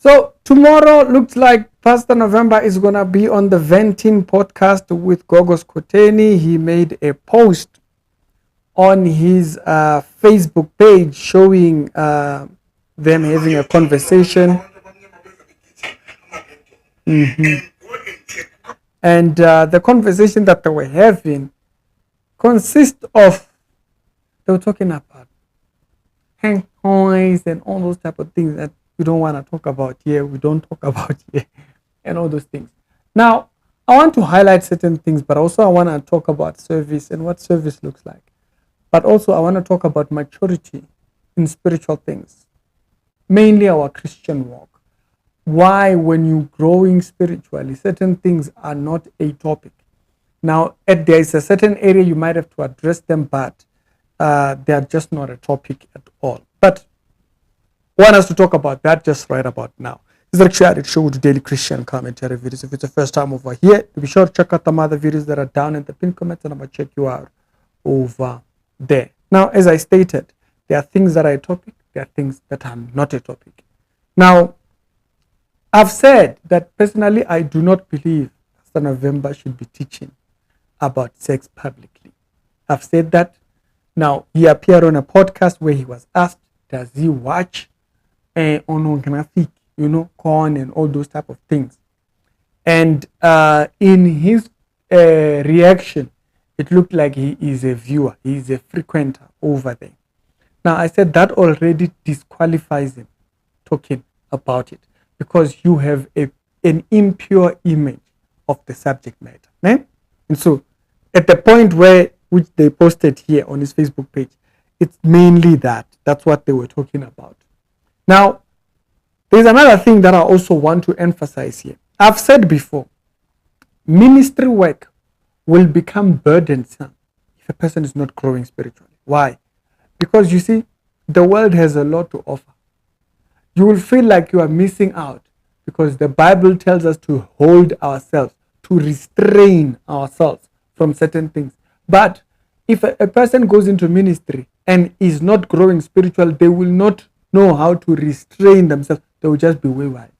So tomorrow looks like Pastor November is going to be on the Venting podcast with Gogo Skhotheni. He made a post on his Facebook page showing them having a conversation. And the conversation that they were having consists of, they were talking about hangoids and all those type of things that we don't want to talk about here, we don't talk about here, and all those things. Now, I want to highlight certain things, but also I want to talk about service and what service looks like. But also I want to talk about maturity in spiritual things, mainly our Christian walk. Why, when you're growing spiritually, certain things are not a topic. Now, there is a certain area you might have to address them, but they are just not a topic at all. But I want us to talk about that just right about now. This is actually a show with daily Christian commentary videos. If it's the first time over here, be sure to check out the other videos that are down in the pinned comments, and I'm going to check you out over there. Now, as I stated, there are things that are a topic, there are things that are not a topic. Now, I've said that personally, I do not believe Pastor November should be teaching about sex publicly. I've said that. Now, he appeared on a podcast where he was asked, does he watch pornographic, porn and all those type of things? And in his reaction, it looked like he is a viewer, he is a frequenter over there. Now, I said that already disqualifies him talking about it, because you have an impure image of the subject matter. Eh? And so, at the point which they posted here on his Facebook page, it's mainly that's what they were talking about. Now, there's another thing that I also want to emphasize here. I've said before, ministry work will become burdensome if a person is not growing spiritually. Why? Because you see, the world has a lot to offer. You will feel like you are missing out, because the Bible tells us to hold ourselves, to restrain ourselves from certain things. But if a person goes into ministry and is not growing spiritual, they will not know how to restrain themselves. They will just be wayward,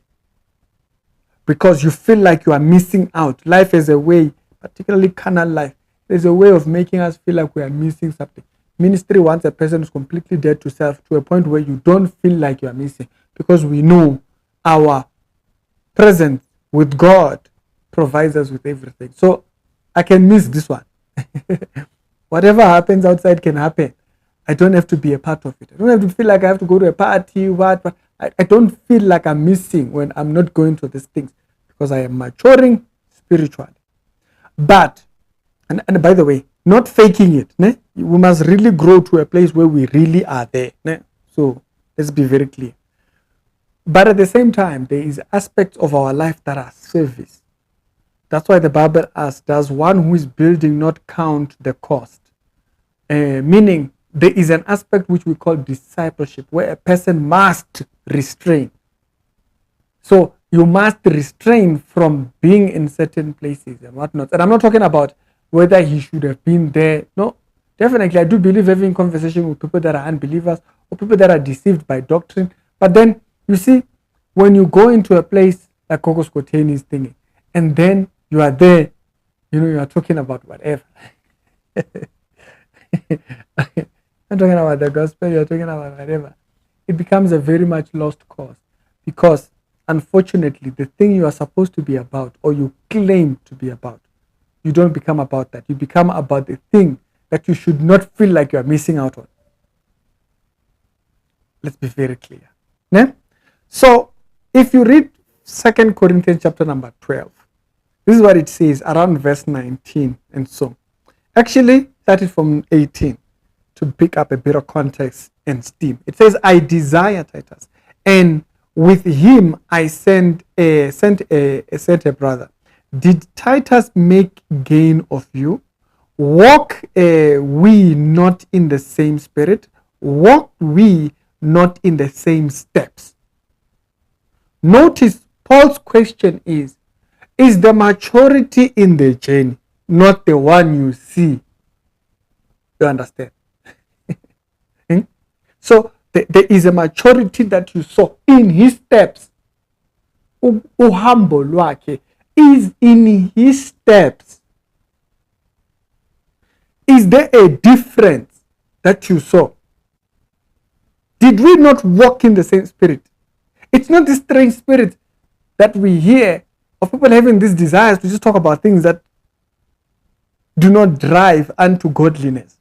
because you feel like you are missing out. Life is a way, particularly carnal life, there's a way of making us feel like we are missing something. Ministry wants a person who's completely dead to self, to a point where you don't feel like you are missing, because we know our presence with God provides us with everything. So I can miss this one. Whatever happens outside can happen. I don't have to be a part of it. I don't have to feel like I have to go to a party. I don't feel like I'm missing when I'm not going to these things, because I am maturing spiritually. But, and by the way, not faking it. Ne? We must really grow to a place where we really are there. Ne? So let's be very clear. But at the same time, there is aspects of our life that are service. That's why the Bible asks, does one who is building not count the cost? Meaning, there is an aspect which we call discipleship, where a person must restrain. So you must restrain from being in certain places and whatnot. And I'm not talking about whether he should have been there. No, definitely I do believe having conversation with people that are unbelievers or people that are deceived by doctrine. But then, you see, when you go into a place like Gogo Skhotheni's thingy, and then you are there, you are talking about whatever. I'm talking about the gospel, you're talking about whatever. It becomes a very much lost cause, because unfortunately, the thing you are supposed to be about, or you claim to be about, you don't become about that. You become about the thing that you should not feel like you are missing out on. Let's be very clear. Yeah? So, if you read 2 Corinthians chapter number 12, this is what it says around verse 19 and so. Actually, started from 18 to pick up a bit of context and steam. It says, I desire Titus, and with him I sent a brother. Did Titus make gain of you? Walk we not in the same spirit? Walk we not in the same steps? Notice Paul's question is the maturity in the journey not the one you see? You understand? So there is a maturity that you saw in his steps. uhambo lwakhe is in his steps. Is there a difference that you saw? Did we not walk in the same spirit? It's not this strange spirit that we hear of people having these desires to just talk about things that do not drive unto godliness.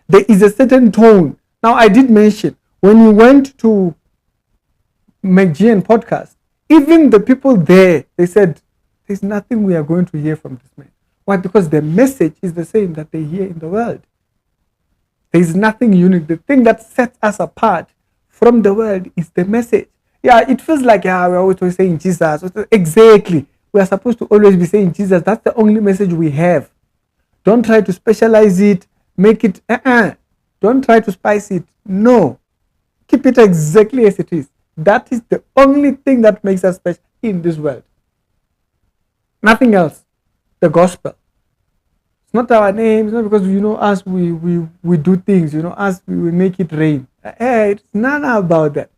There is a certain tone. Now, I did mention when we went to McGean podcast, even the people there, they said, there's nothing we are going to hear from this man. Why? Because the message is the same that they hear in the world. There is nothing unique. The thing that sets us apart from the world is the message. Yeah, it feels like, we're always saying Jesus. Exactly. We are supposed to always be saying Jesus. That's the only message we have. Don't try to specialize it, make it, don't try to spice it. No. Keep it exactly as it is. That is the only thing that makes us special in this world. Nothing else. The gospel. It's not our name. It's not because, us, we do things, us, we make it rain. It's none about that.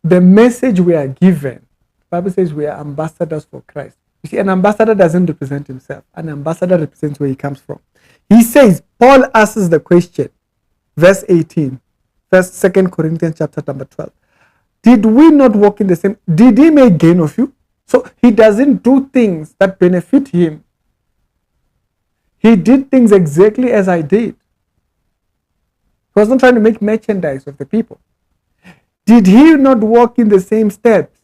The message we are given, the Bible says we are ambassadors for Christ. You see, an ambassador doesn't represent himself. An ambassador represents where he comes from. He says, Paul asks the question, verse 18, 2 Corinthians chapter number 12. Did we not walk in the same? Did he make gain of you? So he doesn't do things that benefit him. He did things exactly as I did. He was not trying to make merchandise of the people. Did he not walk in the same steps?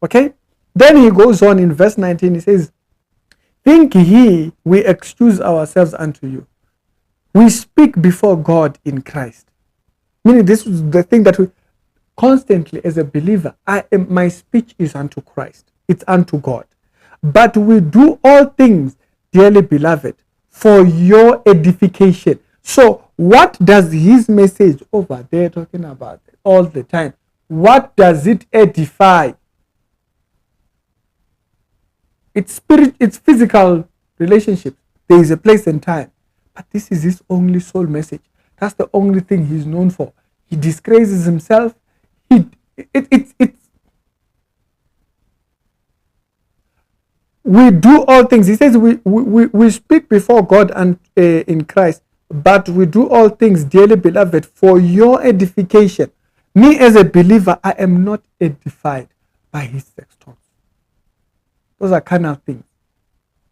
Okay? Then he goes on in verse 19, he says, think ye we excuse ourselves unto you. We speak before God in Christ. Meaning this is the thing that we constantly as a believer, my speech is unto Christ. It's unto God. But we do all things, dearly beloved, for your edification. So what does his message over there talking about all the time? What does it edify? It's spirit, it's physical relationships. There is a place and time. But this is his only soul message. That's the only thing he's known for. He disgraces himself. We do all things. He says we speak before God and in Christ, but we do all things, dearly beloved, for your edification. Me as a believer, I am not edified by his sex talks. Those are carnal things.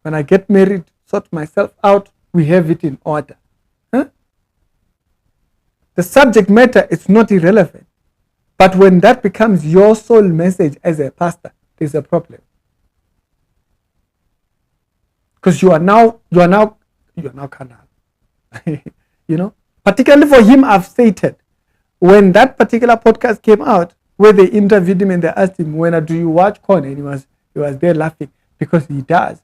When I get married, sort myself out, we have it in order. Huh? The subject matter is not irrelevant. But when that becomes your sole message as a pastor, there's a problem. Because you are now carnal. Particularly for him, I've stated, when that particular podcast came out, where they interviewed him and they asked him, when do you watch corn? And he was there laughing because he does.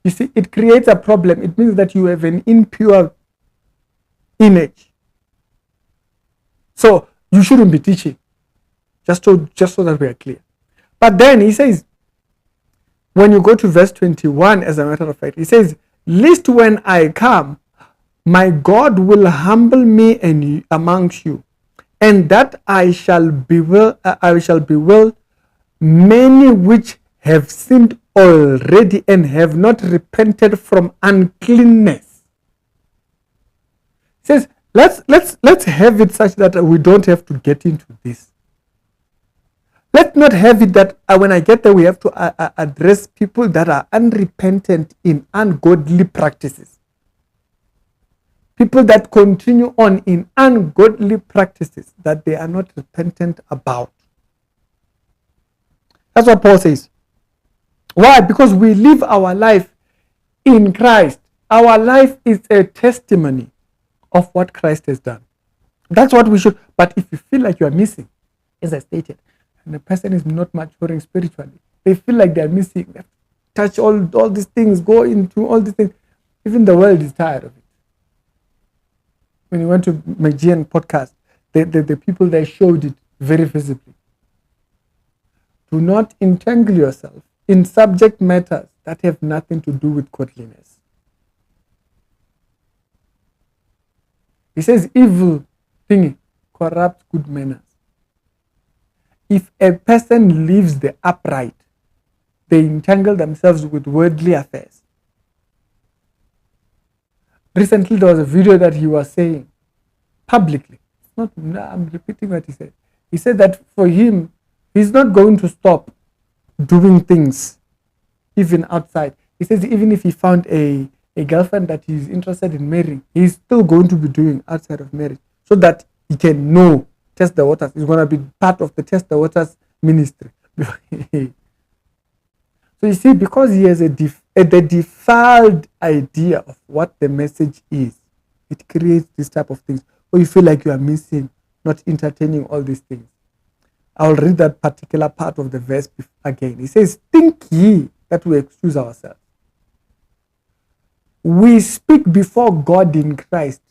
You see, it creates a problem. It means that you have an impure image. So you shouldn't be teaching. Just so that we are clear. But then he says, when you go to verse 21, as a matter of fact, he says, lest when I come, my God will humble me amongst you, and that I shall bewail many which have sinned already and have not repented from uncleanness. He says, let's have it such that we don't have to get into this. Let's not have it that when I get there, we have to address people that are unrepentant in ungodly practices. People that continue on in ungodly practices that they are not repentant about. That's what Paul says. Why? Because we live our life in Christ. Our life is a testimony of what Christ has done. That's what we should. But if you feel like you are missing, as I stated, and the person is not maturing spiritually, they feel like they are missing. They have to touch all these things, go into all these things. Even the world is tired of it. When you went to McGean podcast, the people there showed it very visibly. Do not entangle yourself in subject matters that have nothing to do with godliness. He says evil thinking corrupts good manners. If a person leaves the upright, they entangle themselves with worldly affairs. Recently, there was a video that he was saying publicly. It's not, I'm repeating what he said. He said that for him, he's not going to stop doing things even outside. He says even if he found a girlfriend that he's interested in marrying, he's still going to be doing outside of marriage so that he can know, test the waters. He's going to be part of the test the waters ministry. So you see, because he has the defiled idea of what the message is, it creates this type of things. Or you feel like you are missing, not entertaining all these things. I'll read that particular part of the verse again. He says, think ye that we excuse ourselves. We speak before God in Christ,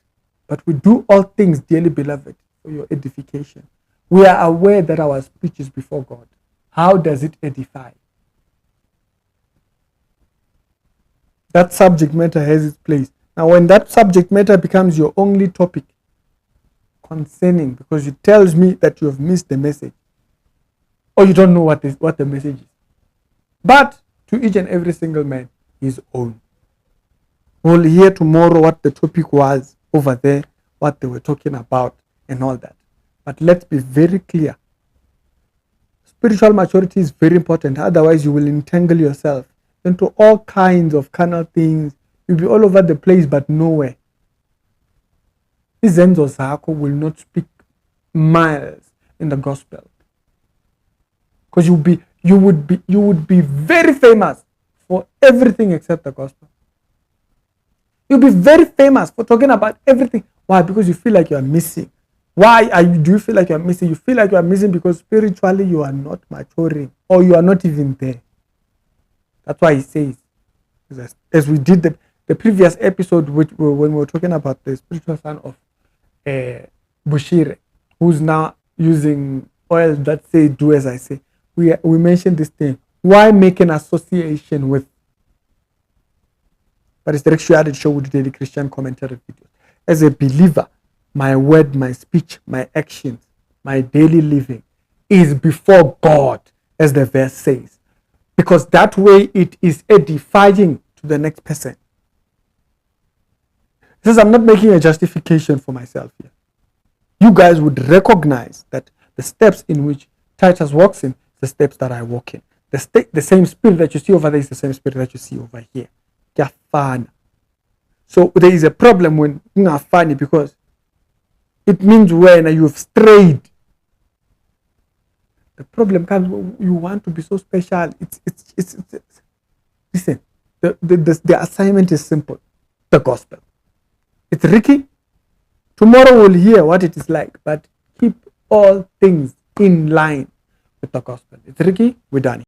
but we do all things, dearly beloved, for your edification. We are aware that our speech is before God. How does it edify? That subject matter has its place. Now, when that subject matter becomes your only topic concerning, because it tells me that you have missed the message, or you don't know what the message is. But to each and every single man, his own. We'll hear tomorrow what the topic was over there, what they were talking about, and all that. But let's be very clear. Spiritual maturity is very important. Otherwise, you will entangle yourself into all kinds of carnal things. You'll be all over the place, but nowhere. Izenzo zako will not speak miles in the gospel. Because you would be very famous for everything except the gospel. You'll be very famous for talking about everything. Why? Because you feel like you are missing. Do you feel like you are missing? You feel like you are missing because spiritually you are not maturing, or you are not even there. That's why he says, as we did the previous episode, when we were talking about the spiritual son of Bushire, who's now using oil that say, do as I say. We mentioned this thing. Why make an association with? But it's the actually show with daily Christian commentary videos. As a believer, my word, my speech, my actions, my daily living is before God, as the verse says. Because that way it is edifying to the next person. It says, I'm not making a justification for myself here. You guys would recognize that the steps in which Titus walks in, the steps that I walk in. The same spirit that you see over there is the same spirit that you see over here. So there is a problem when you are funny, because it means when you've strayed. The problem comes when you want to be so special. It's listen, the assignment is simple. The gospel. It's Ricky. Tomorrow we'll hear what it is like, but keep all things in line with the gospel. It's Ricky. We're done.